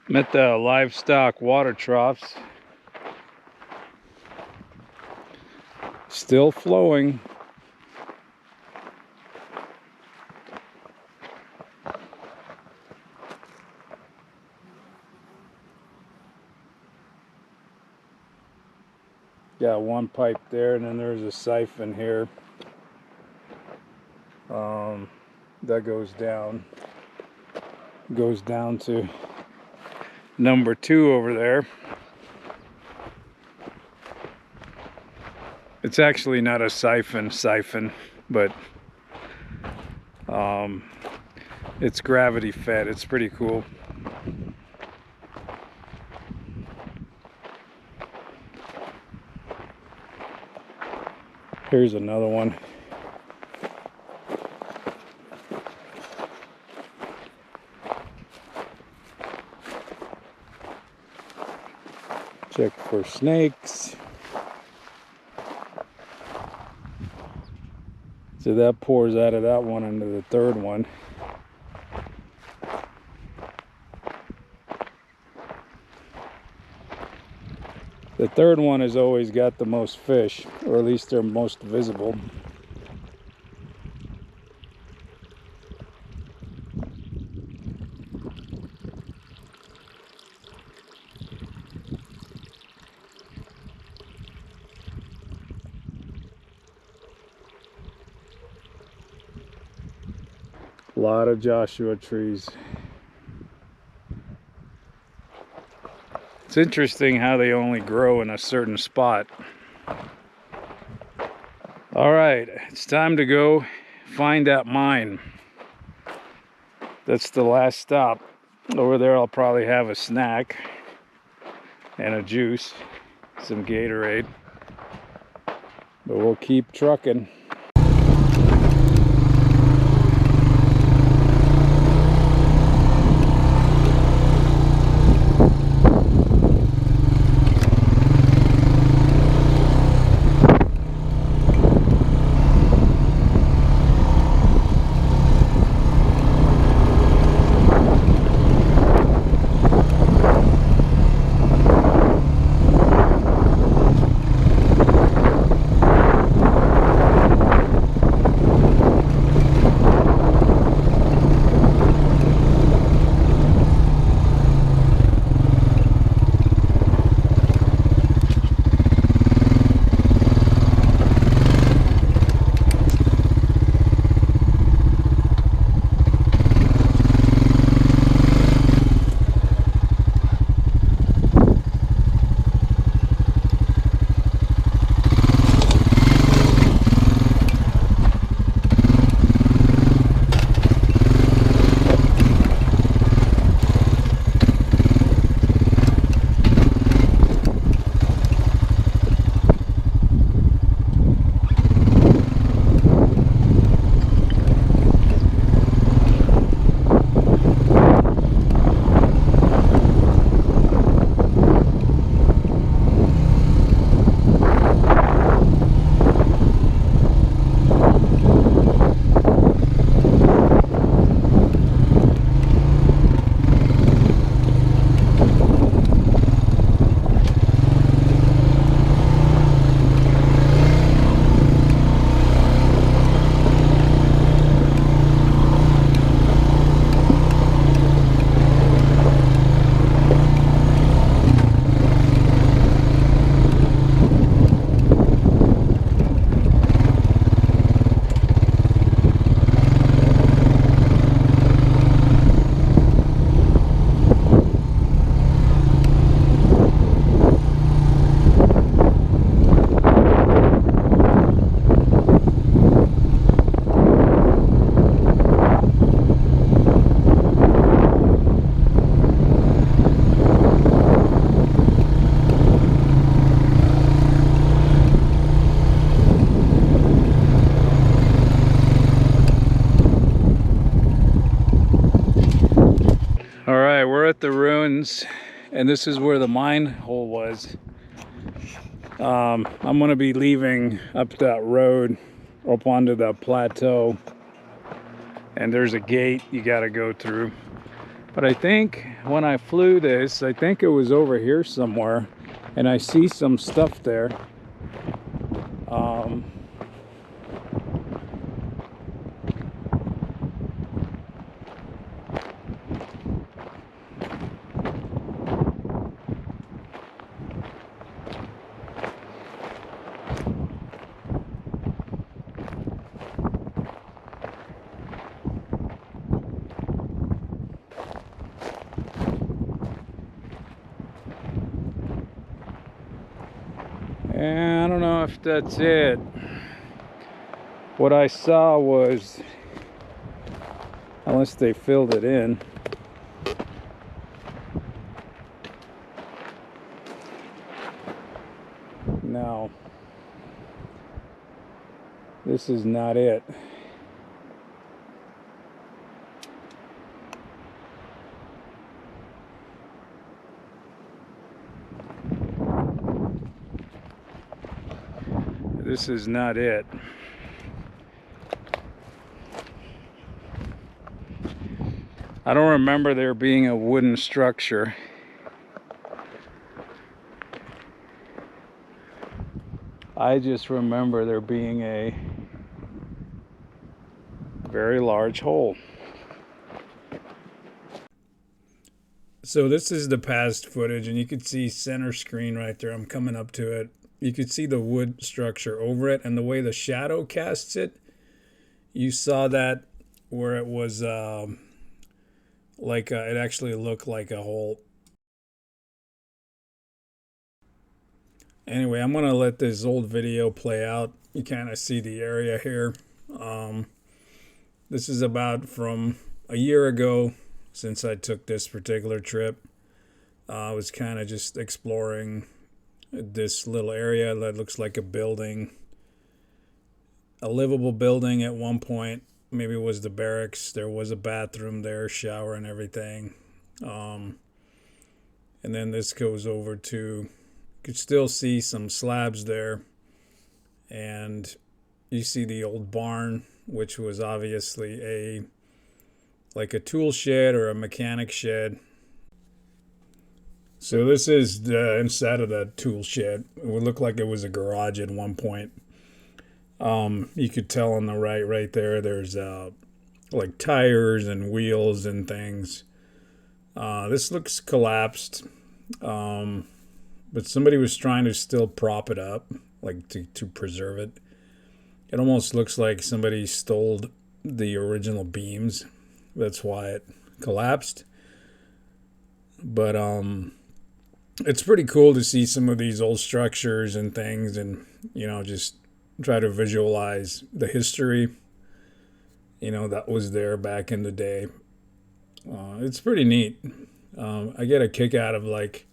I'm at the livestock water troughs. Still flowing. Got one pipe there, and then there's a siphon here. That goes down to number 2 over there. It's actually not a siphon, but it's gravity fed. It's pretty cool. Here's another one. Check for snakes. So that pours out of that one into the third one. The third one has always got the most fish, or at least they're most visible. A lot of Joshua trees. It's interesting how they only grow in a certain spot. All right, it's time to go find that mine. That's the last stop. Over there I'll probably have a snack and a juice, some Gatorade. But we'll keep trucking. At the ruins, and this is where the mine hole was. I'm going to be leaving up that road up onto the plateau, and there's a gate you got to go through. But I think when I flew this, I think it was over here somewhere, and I see some stuff there. And I don't know if that's it. What I saw was, unless they filled it in, no, this is not it. This is not it. I don't remember there being a wooden structure. I just remember there being a very large hole. So this is the past footage, and you can see center screen right there. I'm coming up to it. You could see the wood structure over it, and the way the shadow casts it, you saw that where it was like it actually looked like a hole. Anyway, I'm gonna let this old video play out. You kind of see the area here. This is about from a year ago since I took this particular trip. I was kind of just exploring this little area that looks like a building, a livable building at one point. Maybe it was the barracks. There was a bathroom there, shower and everything. And then this goes over to, you could still see some slabs there. And you see the old barn, which was obviously like a tool shed or a mechanic shed. So this is the inside of that tool shed. It would look like it was a garage at one point. You could tell on the right there, there's like tires and wheels and things. This looks collapsed, but somebody was trying to still prop it up, like to preserve it. It almost looks like somebody stole the original beams. That's why it collapsed. But it's pretty cool to see some of these old structures and things, and just try to visualize the history that was there back in the day. It's pretty neat. I get a kick out of like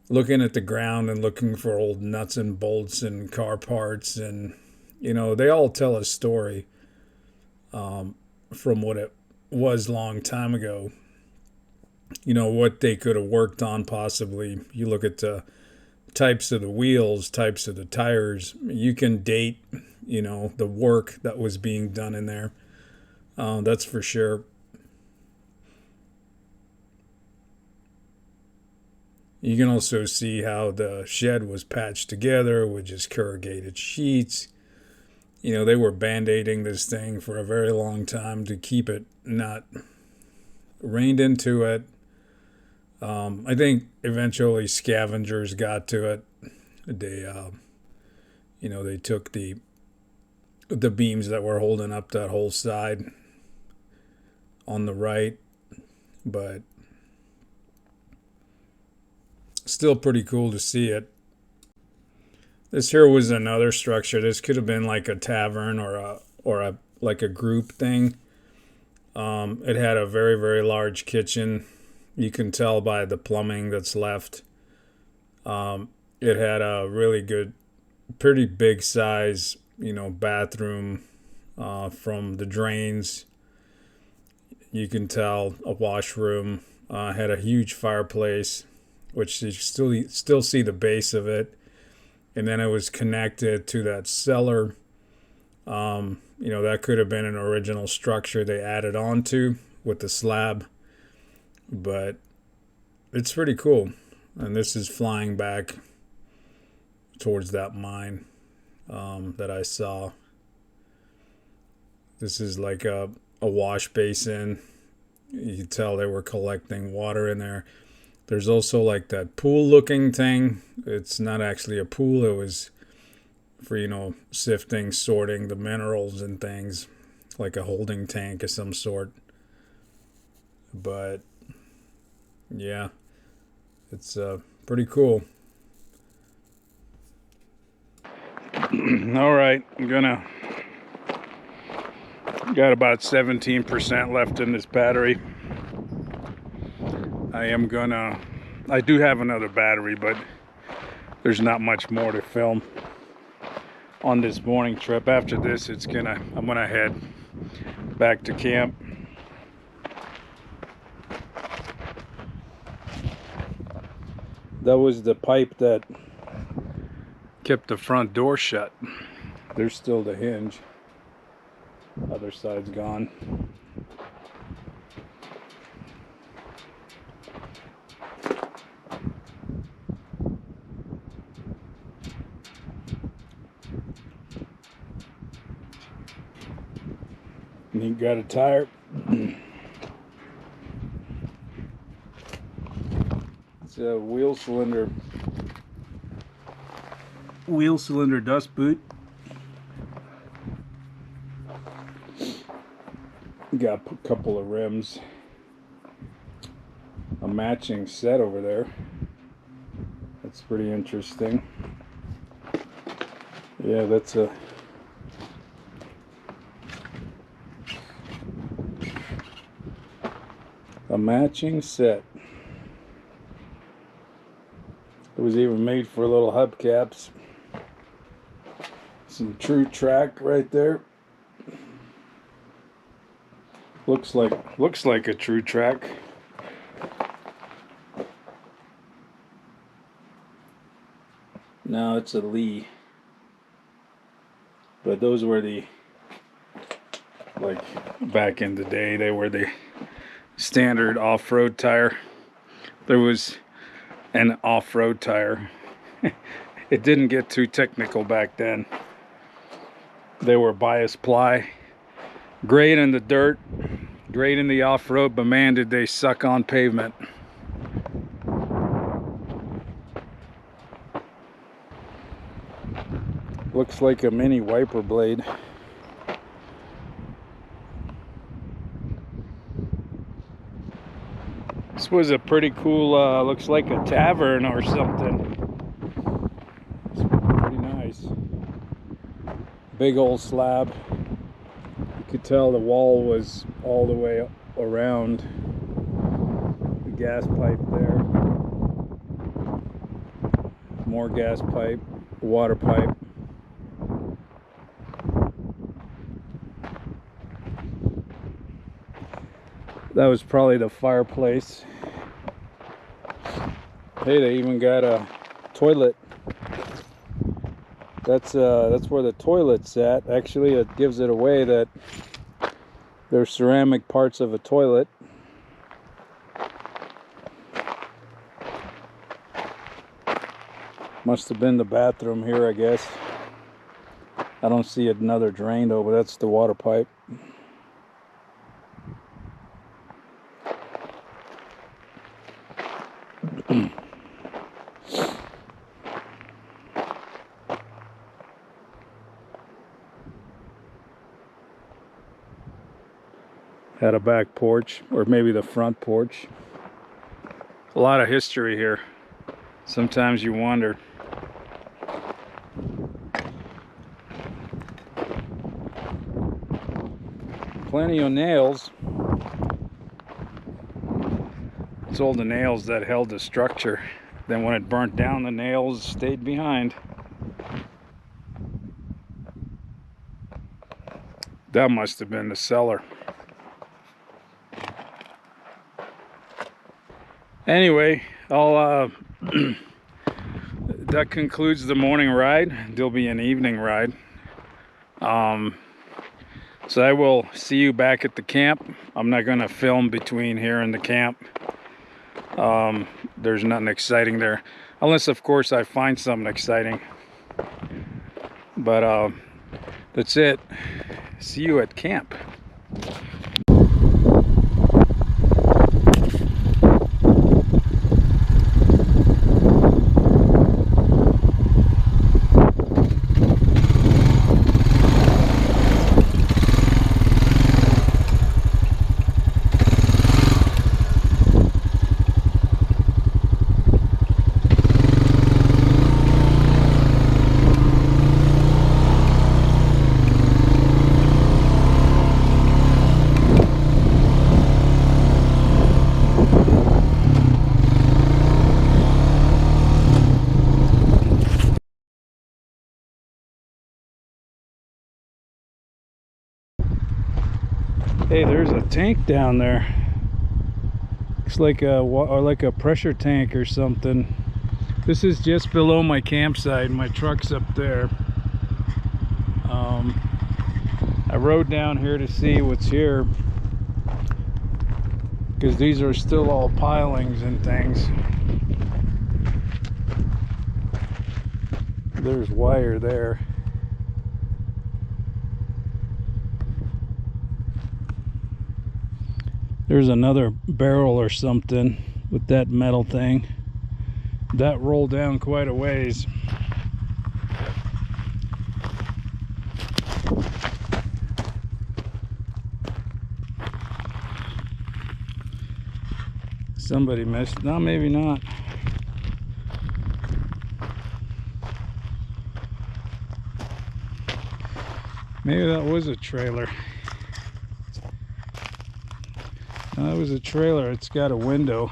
looking at the ground and looking for old nuts and bolts and car parts, and they all tell a story from what it was long time ago. What they could have worked on possibly. You look at the types of the wheels, types of the tires, you can date, the work that was being done in there. That's for sure. You can also see how the shed was patched together with just corrugated sheets. They were band-aiding this thing for a very long time to keep it not rained into it. I think eventually scavengers got to it. They took the beams that were holding up that whole side on the right, but still pretty cool to see it. This here was another structure. This could have been like a tavern or a like a group thing. It had a very, very large kitchen. You can tell by the plumbing that's left. It had a really good, pretty big size, bathroom from the drains. You can tell a washroom. Had a huge fireplace, which you still see the base of it. And then it was connected to that cellar. That could have been an original structure they added onto with the slab. but it's pretty cool. And this is flying back towards that mine that I saw. This is like a wash basin. You can tell they were collecting water in there. There's also like that pool looking thing. It's not actually a pool. It was for, sifting, sorting the minerals and things, like a holding tank of some sort. But yeah, it's pretty cool. All right, got about 17% left in this battery. I do have another battery, but there's not much more to film on this morning trip. After this, I'm gonna head back to camp. That was the pipe that kept the front door shut. There's still the hinge. Other side's gone. And he got a tire. It's a wheel cylinder dust boot. Got a couple of rims. A matching set over there. That's pretty interesting. Yeah, that's a matching set. It was even made for little hubcaps. Some true track right there. Looks like a true track. No, it's a Lee. But those were back in the day, they were the standard off-road tire. There was an off-road tire. It didn't get too technical back then. They were bias ply. Great in the dirt, great in the off-road, but man, did they suck on pavement. Looks like a mini wiper blade. This was a pretty cool, looks like a tavern or something. It's pretty nice. Big old slab. You could tell the wall was all the way around. The gas pipe there. More gas pipe, water pipe. That was probably the fireplace. Hey, they even got a toilet. That's where the toilet's at. Actually, it gives it away that there's ceramic parts of a toilet. Must have been the bathroom here, I guess. I don't see another drain though, but that's the water pipe. Had a back porch, or maybe the front porch. A lot of history here. Sometimes you wonder. Plenty of nails. It's all the nails that held the structure. Then when it burnt down, the nails stayed behind. That must have been the cellar. Anyway, that concludes the morning ride. There'll be an evening ride. So I will see you back at the camp. I'm not going to film between here and the camp. There's nothing exciting there, unless of course I find something exciting. But that's it. See you at camp. Hey, there's a tank down there. Looks like a pressure tank or something. This is just below my campsite. My truck's up there. I rode down here to see what's here, because these are still all pilings and things. There's wire there. There's another barrel or something with that metal thing. That rolled down quite a ways. Somebody missed. No, maybe not. Maybe that was a trailer. No, that was a trailer. It's got a window.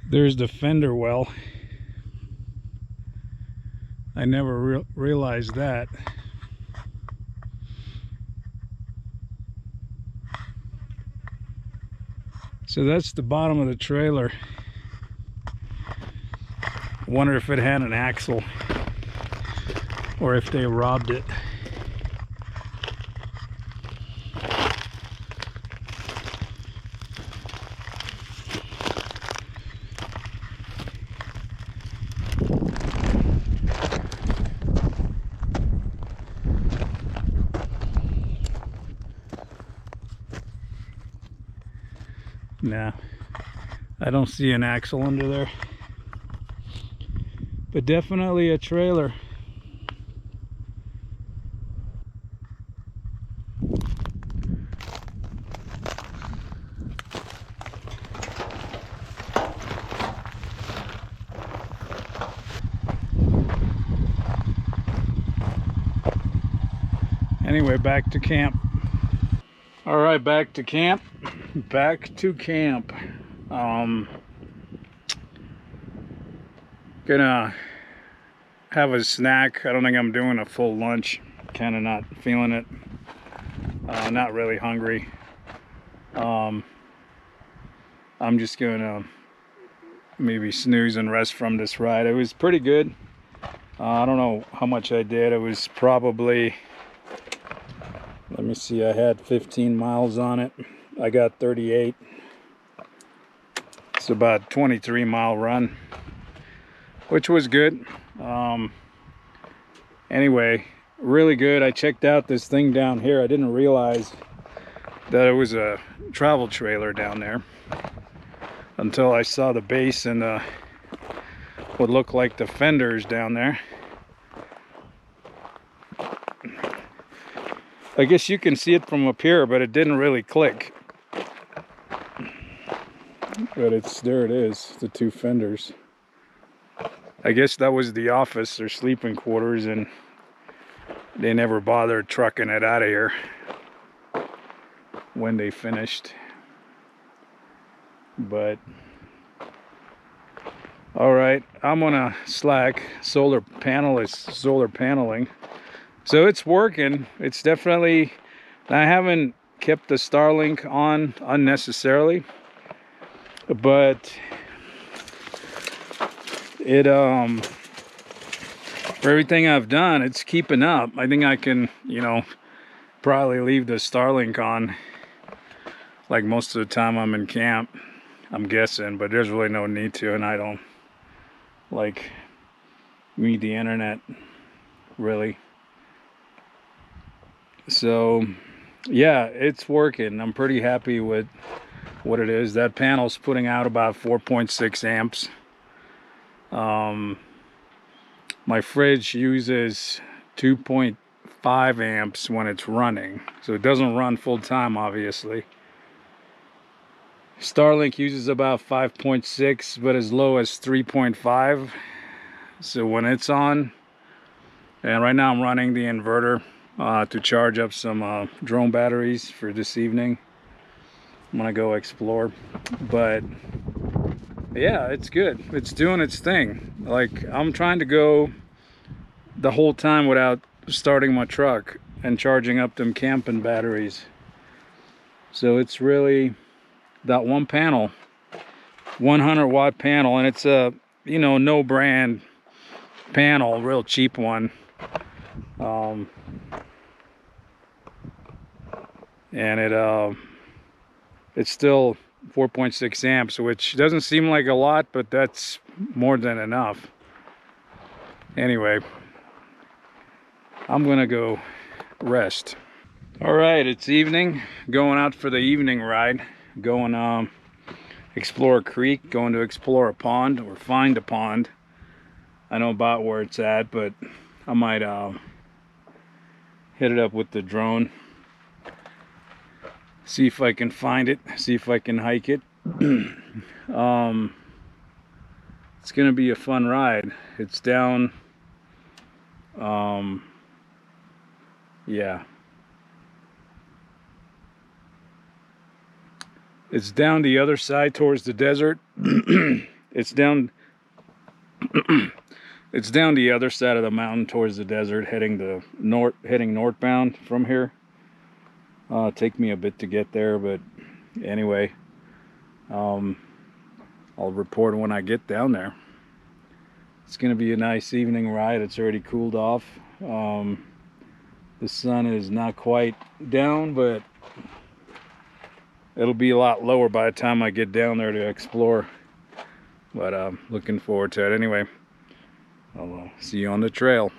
There's the fender well. I never realized that. So that's the bottom of the trailer. Wonder if it had an axle or if they robbed it. Nah, I don't see an axle under there, but definitely a trailer. Anyway, back to camp. All right, back to camp. Back to camp. Gonna have a snack. I don't think I'm doing a full lunch. Kind of not feeling it. Not really hungry. I'm just gonna maybe snooze and rest from this ride. It was pretty good. I don't know how much I did. It was probably, let me see, I had 15 miles on it. I got 38. It's about a 23-mile run, which was good. Anyway, really good. I checked out this thing down here. I didn't realize that it was a travel trailer down there until I saw the base and what looked like the fenders down there. I guess you can see it from up here, but it didn't really click. But there it is, the two fenders. I guess that was the office or sleeping quarters, and they never bothered trucking it out of here when they finished. But all right, I'm gonna slack. Solar paneling, so it's working. It's definitely, I haven't kept the Starlink on unnecessarily, but For everything I've done, it's keeping up. I think I can, you know, probably leave the Starlink on like most of the time I'm in camp, I'm guessing, but there's really no need to, and I don't like need the internet really. So yeah, it's working. I'm pretty happy with what it is. That panel's putting out about 4.6 amps. My fridge uses 2.5 amps when it's running, so it doesn't run full time, obviously. Starlink uses about 5.6, but as low as 3.5. So when it's on, and right now I'm running the inverter to charge up some drone batteries for this evening. I'm gonna go explore, but yeah, it's good. It's doing its thing. Like, I'm trying to go the whole time without starting my truck and charging up them camping batteries. So it's really that one panel, 100-watt panel, and it's a, you know, no brand panel, real cheap one. And it's still 4.6 amps, which doesn't seem like a lot, but that's more than enough. Anyway, I'm gonna go rest. All right, it's evening. Going out for the evening ride. Going explore a creek, going to explore a pond or find a pond. I know about where it's at, but I might hit it up with the drone. See if I can find it, see if I can hike it. It's gonna be a fun ride. It's down, yeah. It's down the other side towards the desert. It's down it's down the other side of the mountain towards the desert, heading northbound from here. Take me a bit to get there, but anyway, I'll report when I get down there. It's gonna be a nice evening ride. It's already cooled off. The sun is not quite down, but it'll be a lot lower by the time I get down there to explore. But looking forward to it. Anyway, I'll see you on the trail.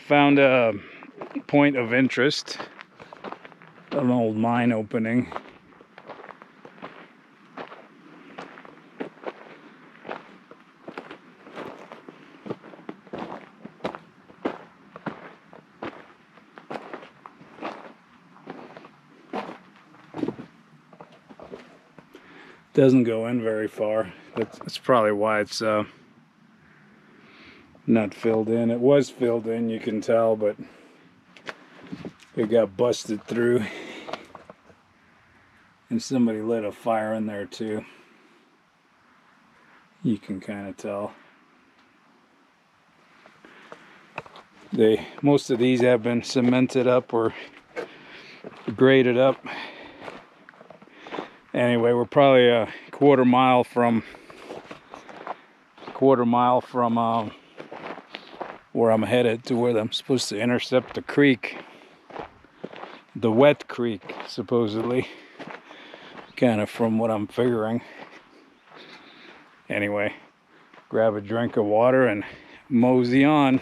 Found a point of interest, an old mine opening. Doesn't go in very far. That's probably why it's not filled in. It was filled in, you can tell, but it got busted through, and somebody lit a fire in there too. You can kind of tell. Most of these have been cemented up or graded up. Anyway, we're probably a quarter mile from where I'm headed, to where I'm supposed to intercept the creek, the wet creek, supposedly, kind of from what I'm figuring. Anyway, grab a drink of water and mosey on.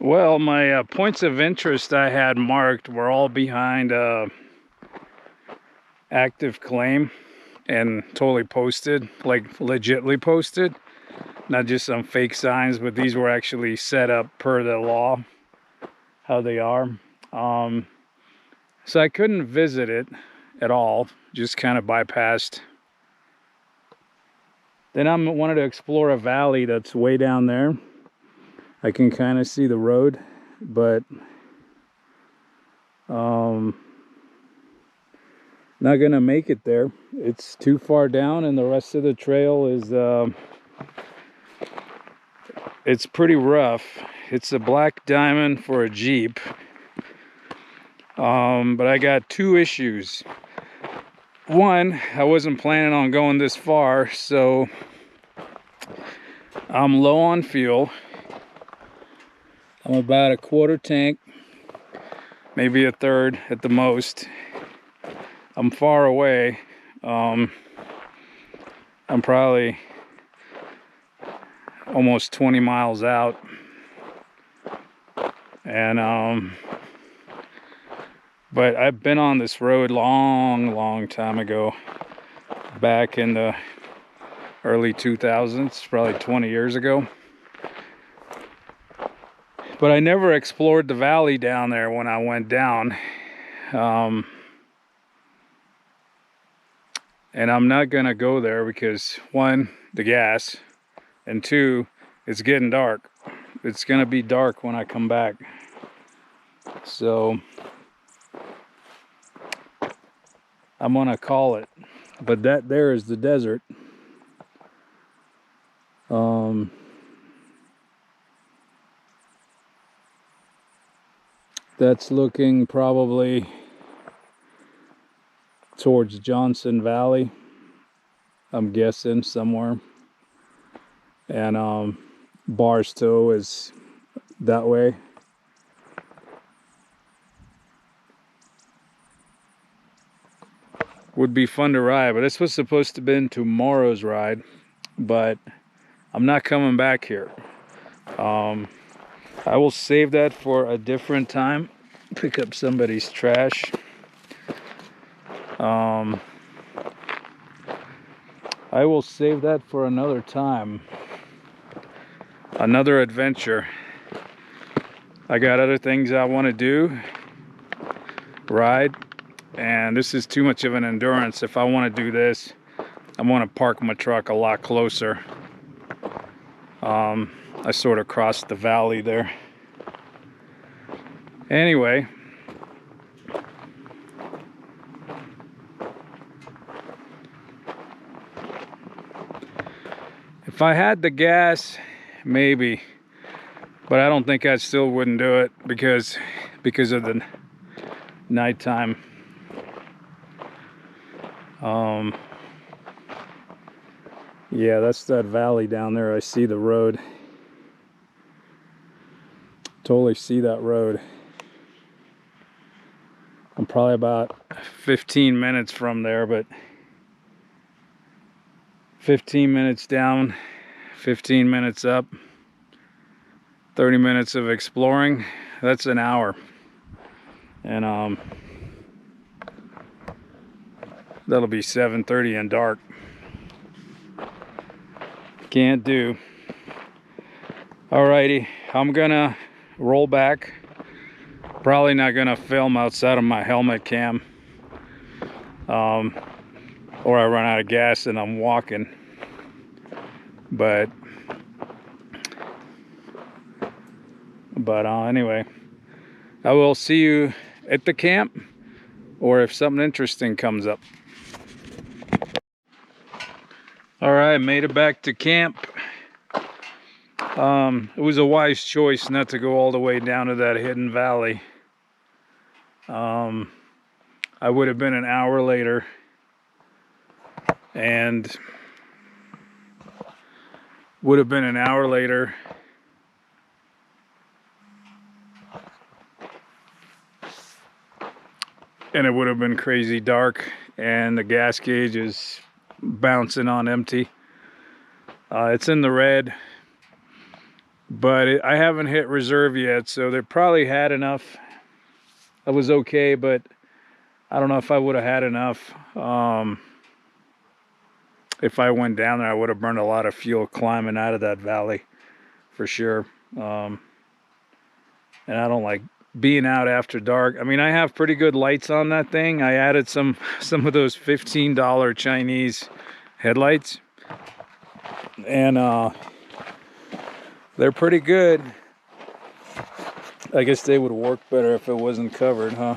Well, my points of interest I had marked were all behind active claim and totally posted, like legitly posted, not just some fake signs, but these were actually set up per the law, how they are. So I couldn't visit it at all, just kind of bypassed. Then I wanted to explore a valley that's way down there. I can kind of see the road, but not gonna make it there. It's too far down, and the rest of the trail is it's pretty rough. It's a black diamond for a Jeep, but I got two issues. One, I wasn't planning on going this far, so I'm low on fuel. I'm about a quarter tank, maybe a third at the most. I'm far away. I'm probably almost 20 miles out. And but I've been on this road long time ago, back in the early 2000s, probably 20 years ago. But I never explored the valley down there when I went down. And I'm not gonna go there because, one, the gas, and two, it's getting dark. It's gonna be dark when I come back. So I'm gonna call it. But that there is the desert. That's looking probably towards Johnson Valley, I'm guessing, somewhere. And Barstow is that way. Would be fun to ride, but this was supposed to have been tomorrow's ride, but I'm not coming back here. I will save that for a different time. Pick up somebody's trash. I will save that for another time. Another adventure. I got other things I want to do. Ride. And this is too much of an endurance. If I want to do this, I want to park my truck a lot closer. I sort of crossed the valley there. Anyway, if I had the gas, maybe, but I don't think I still wouldn't do it because of the nighttime. Yeah, that's that valley down there. I see the road. Totally see that road. I'm probably about 15 minutes from there, but 15 minutes down, 15 minutes up, 30 minutes of exploring. That's an hour. And that'll be 7:30 and dark. Can't do. Alrighty, I'm gonna roll back. Probably not gonna film outside of my helmet cam, or I run out of gas and I'm walking. But anyway, I will see you at the camp, or if something interesting comes up. All right, made it back to camp. It was a wise choice not to go all the way down to that hidden valley. I would have been an hour later, and and it would have been crazy dark, and the gas gauge is bouncing on empty. It's in the red. but I haven't hit reserve yet, so they probably had enough. I was okay, but I don't know if I would have had enough. If I went down there, I would have burned a lot of fuel climbing out of that valley for sure. And I don't like being out after dark. I mean, I have pretty good lights on that thing. I added some of those $15 Chinese headlights, and they're pretty good. I guess they would work better if it wasn't covered, huh?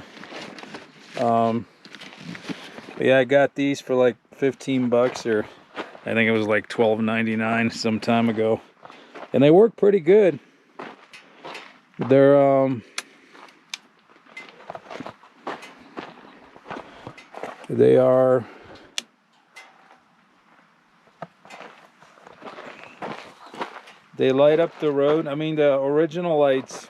Yeah, I got these for like 15 bucks, or I think it was like $12.99 some time ago, and they work pretty good. They're they are they light up the road. I mean, the original lights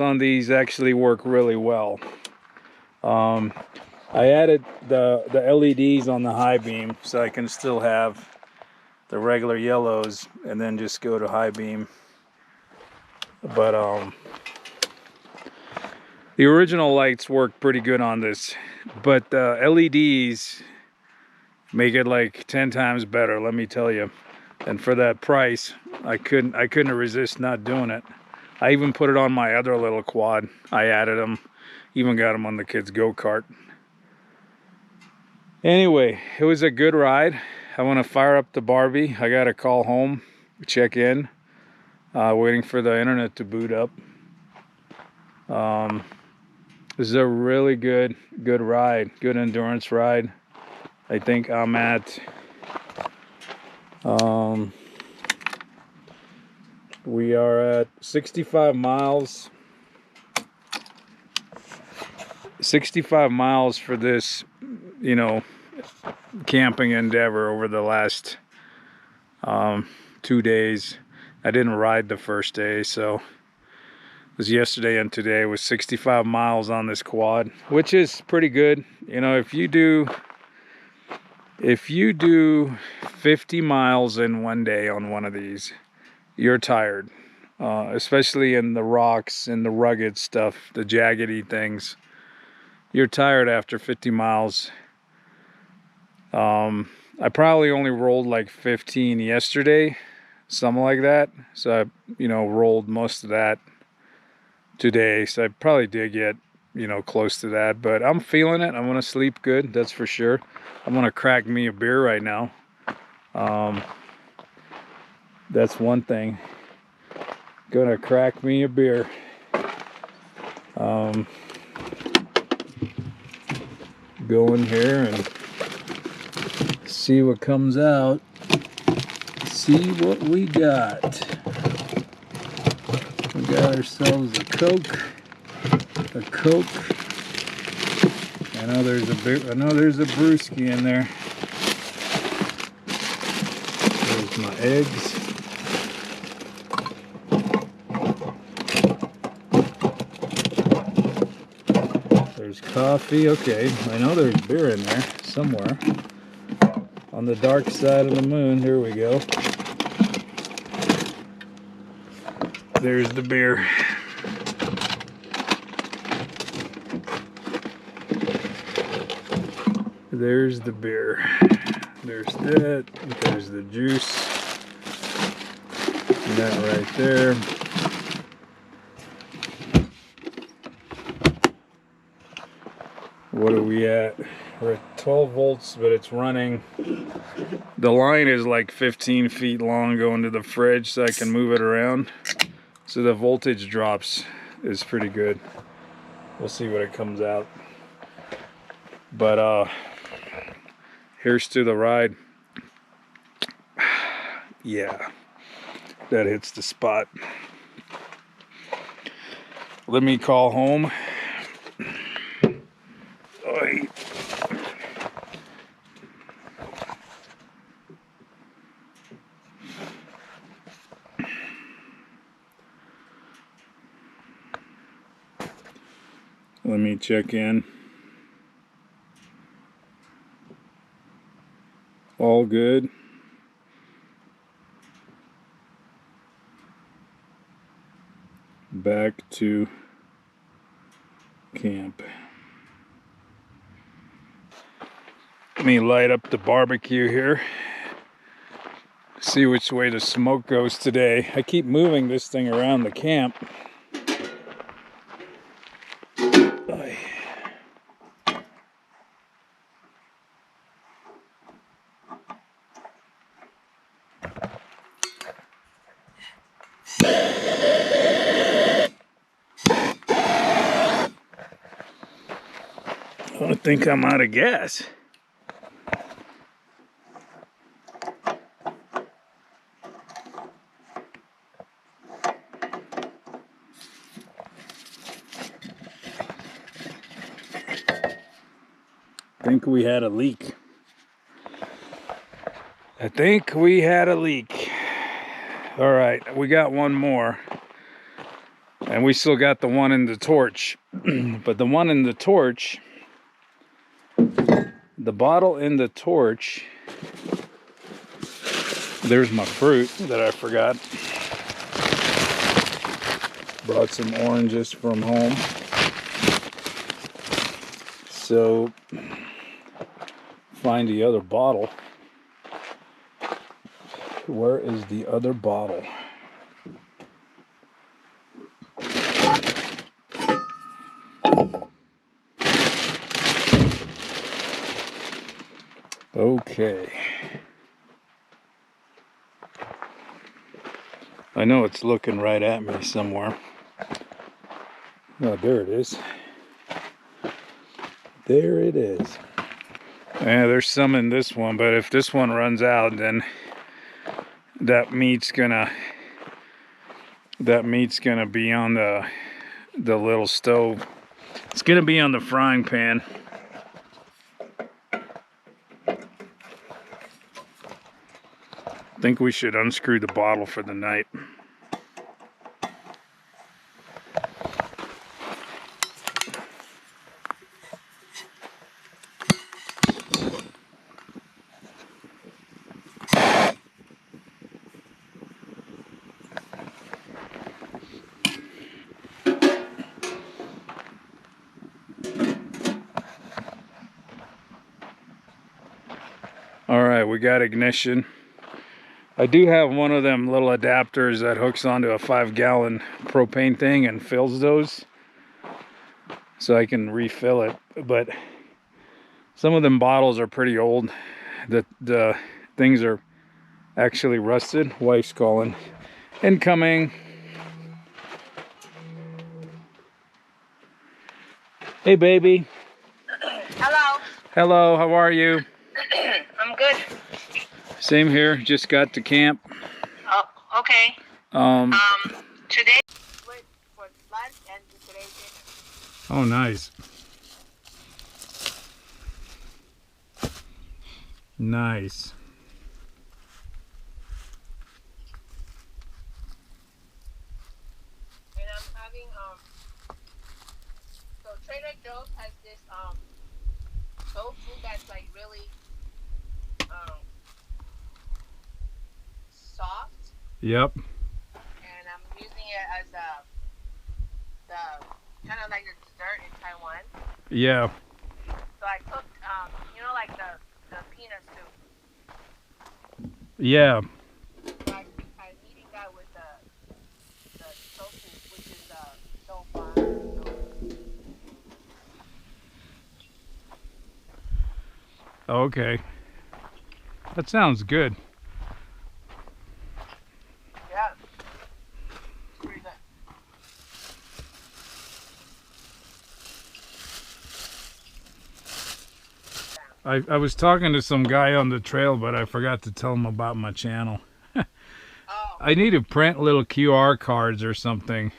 on these actually work really well. I added the LEDs on the high beam so I can still have the regular yellows and then just go to high beam. But the original lights work pretty good on this, but the LEDs make it like 10 times better, let me tell you. And for that price, I couldn't resist not doing it. I even put it on my other little quad. I added them, even got them on the kids' go-kart. Anyway, it was a good ride. I want to fire up the Barbie. I got to call home, check in, waiting for the internet to boot up. This is a really good ride, good endurance ride. I think I'm at we are at 65 miles. 65 miles for this, you know, camping endeavor over the last 2 days. I didn't ride the first day, so it was yesterday and today was 65 miles on this quad, which is pretty good. You know, if you do 50 miles in one day on one of these, you're tired, especially in the rocks and the rugged stuff, the jaggedy things. You're tired after 50 miles. I probably only rolled like 15 yesterday, something like that. So I, rolled most of that today. So I probably did get, close to that. But I'm feeling it. I want to sleep good, that's for sure. I'm gonna crack me a beer right now. That's one thing. Gonna crack me a beer. Go in here and see what comes out. See what we got. We got ourselves a Coke. I know there's a brewski in there. There's my eggs. There's coffee. Okay, I know there's beer in there somewhere. On the dark side of the moon, here we go. There's the beer. There's the beer. There's that. There's the juice. And that right there. What are we at? We're at 12 volts, but it's running. The line is like 15 feet long going to the fridge so I can move it around. So the voltage drops is pretty good. We'll see what it comes out. But here's to the ride. Yeah, that hits the spot. Let me call home. Oy. Let me check in. All good. back to camp. Let me light up the barbecue here. See which way the smoke goes today. I keep moving this thing around the camp. I think I'm out of gas. I think we had a leak. I think we had a leak. All right, we got one more. And we still got the one in the torch. But the one in the torch, the bottle in the torch, there's my fruit that I forgot. Brought some oranges from home. So, find the other bottle. Where is the other bottle? Okay. I know it's looking right at me somewhere. Oh, there it is. There it is. Yeah, there's some in this one, but if this one runs out, then that meat's gonna be on the little stove. It's gonna be on the frying pan. I think we should unscrew the bottle for the night. All right, we got ignition. I do have one of them little adapters that hooks onto a 5-gallon propane thing and fills those, so I can refill it. But some of them bottles are pretty old. The things are actually rusted. Wife's calling. Incoming. Hey, baby. Hello. Hello, how are you? I'm good. Same here, just got to camp. Oh, okay. Today for lunch and today's dinner. Oh, nice. Nice. And I'm having so Trader Joe's has this tofu that's like really soft. Yep. And I'm using it as the kind of like a dessert in Taiwan. Yeah. So I cooked like the peanut soup. Yeah. So I'm eating that with the tofu, which is tofu. Okay. That sounds good. Yeah. Pretty good. I was talking to some guy on the trail, but I forgot to tell him about my channel. Oh. I need to print little QR cards or something,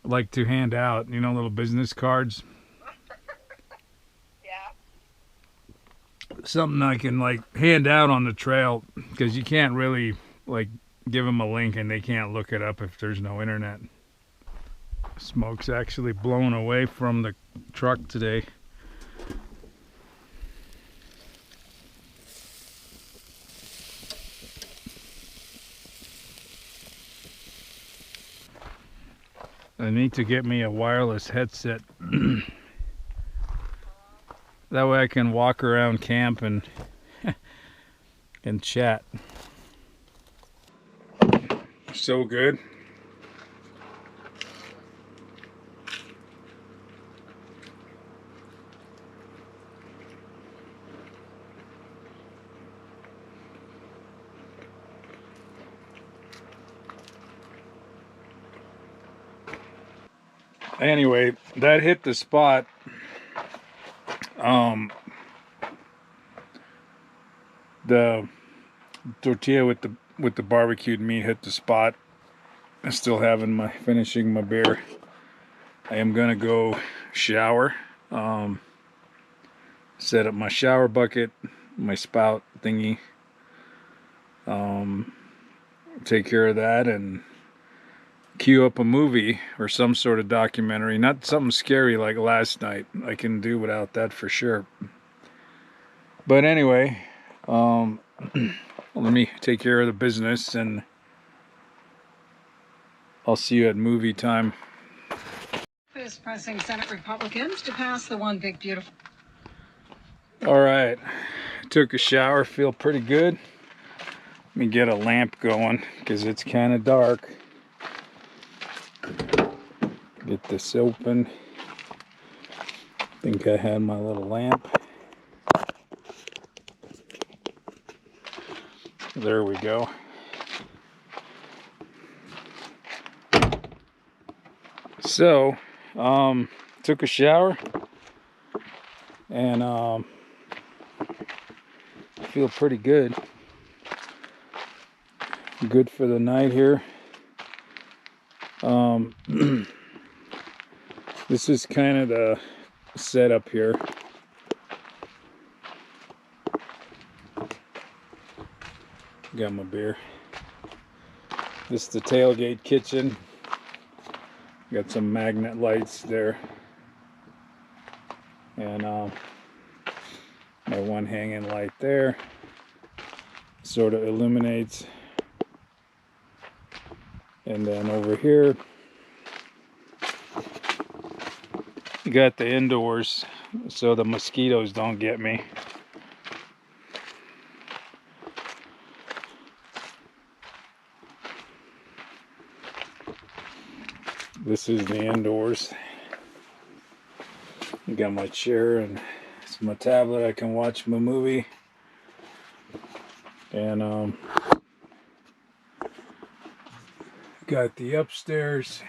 like to hand out, little business cards. Yeah. Something I can hand out on the trail, because you can't really give them a link and they can't look it up if there's no internet. Smoke's actually blowing away from the truck today. I need to get me a wireless headset. That way I can walk around camp and chat. So good. Anyway, that hit the spot. The tortilla with the barbecued meat hit the spot. I'm still finishing my beer. I am gonna go shower. Set up my shower bucket, my spout thingy. Take care of that and queue up a movie or some sort of documentary. Not something scary like last night. I can do without that for sure. But anyway, let me take care of the business and I'll see you at movie time. Is pressing Senate Republicans to pass the One Big Beautiful. All right, took a shower, feel pretty good. Let me get a lamp going because it's kind of dark. Get this open. Think I had my little lamp. There we go. So, took a shower and feel pretty good. Good for the night here. This is kind of the setup here. Got my beer. This is the tailgate kitchen. Got some magnet lights there. And my one hanging light there. Sort of illuminates. And then over here, you got the indoors so the mosquitoes don't get me. This is the indoors. You got my chair and it's my tablet. I can watch my movie. And got the upstairs.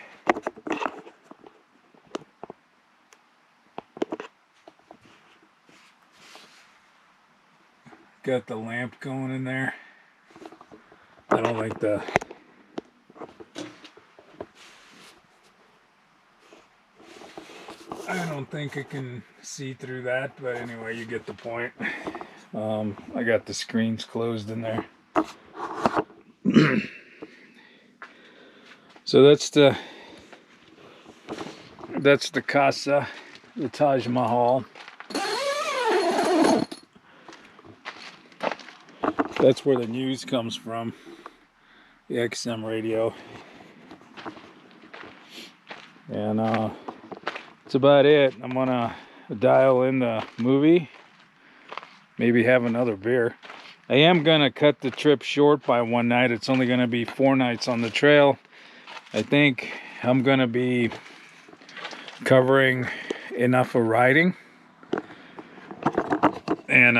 Got the lamp going in there. I don't like the I don't think I can see through that, but anyway, you get the point. I got the screens closed in there. So that's the casa, the Taj Mahal. That's where the news comes from, the XM radio. And that's about it. I'm gonna dial in the movie, maybe have another beer. I am gonna cut the trip short by one night. It's only gonna be 4 nights on the trail. I think I'm gonna be covering enough of riding, and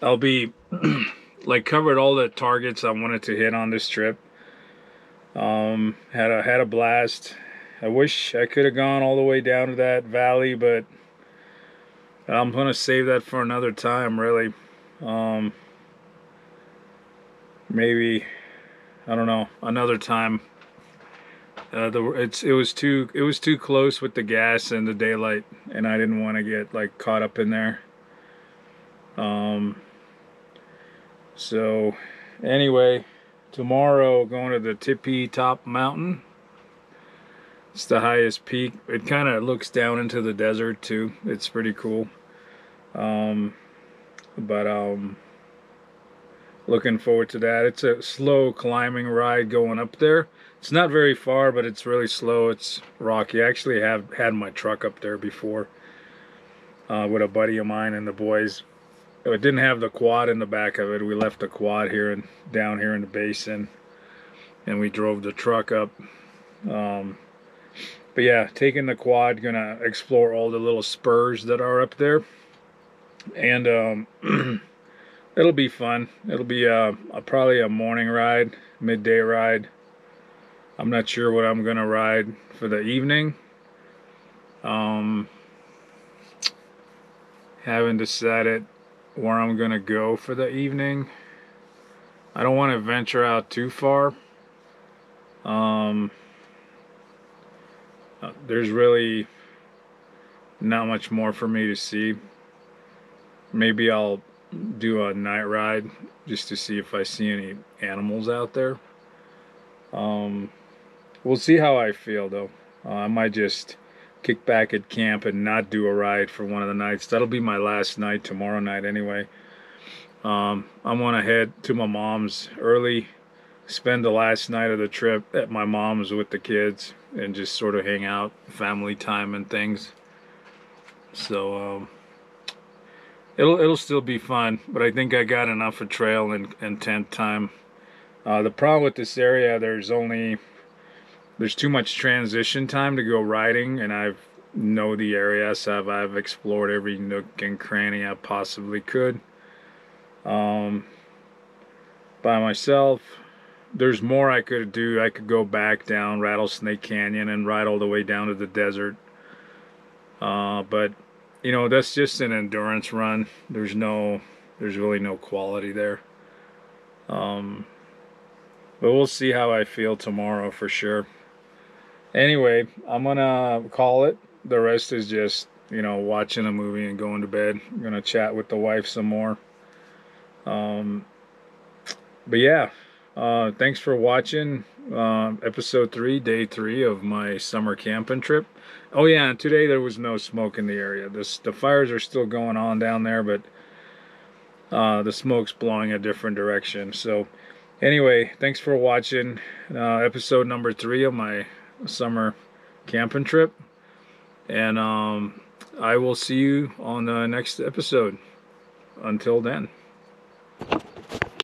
I'll be like covered all the targets I wanted to hit on this trip. Had a blast. I wish I could have gone all the way down to that valley, but I'm gonna save that for another time, really. Maybe, I don't know, another time. It was too close with the gas and the daylight, and I didn't want to get like caught up in there. So anyway, tomorrow going to the Tippy Top Mountain. It's the highest peak. It kind of looks down into the desert too. It's pretty cool. But looking forward to that. It's a slow climbing ride going up there. It's not very far, but it's really slow. It's rocky. I actually have had my truck up there before with a buddy of mine and the boys. It didn't have the quad in the back of it. We left the quad here and down here in the basin, and we drove the truck up. Um, but yeah, taking the quad, gonna explore all the little spurs that are up there, and it'll be fun. It'll be probably a morning ride, midday ride. I'm not sure what I'm gonna ride for the evening. Um, haven't decided where I'm gonna go for the evening. I don't want to venture out too far. Um, there's really not much more for me to see. Maybe I'll do a night ride just to see if I see any animals out there. Um, we'll see how I feel though. I might just kick back at camp and not do a ride for one of the nights. That'll be my last night tomorrow night anyway. I want to head to my mom's early, spend the last night of the trip at my mom's with the kids and just sort of hang out, family time and things. So it'll still be fun, but I think I got enough of trail and tent time. The problem with this area, there's too much transition time to go riding, and I know the area, so I've explored every nook and cranny I possibly could. By myself, there's more I could do. I could go back down Rattlesnake Canyon and ride all the way down to the desert. But you know, that's just an endurance run. There's really no quality there. Um, but we'll see how I feel tomorrow for sure. Anyway, I'm gonna call it. The rest is just, you know, watching a movie and going to bed. I'm gonna chat with the wife some more. Um, but yeah, thanks for watching episode 3, day 3 of my summer camping trip. Oh yeah, and today there was no smoke in the area. The fires are still going on down there, but the smoke's blowing a different direction. So anyway, thanks for watching episode number 3 of my summer camping trip, and I will see you on the next episode. Until then.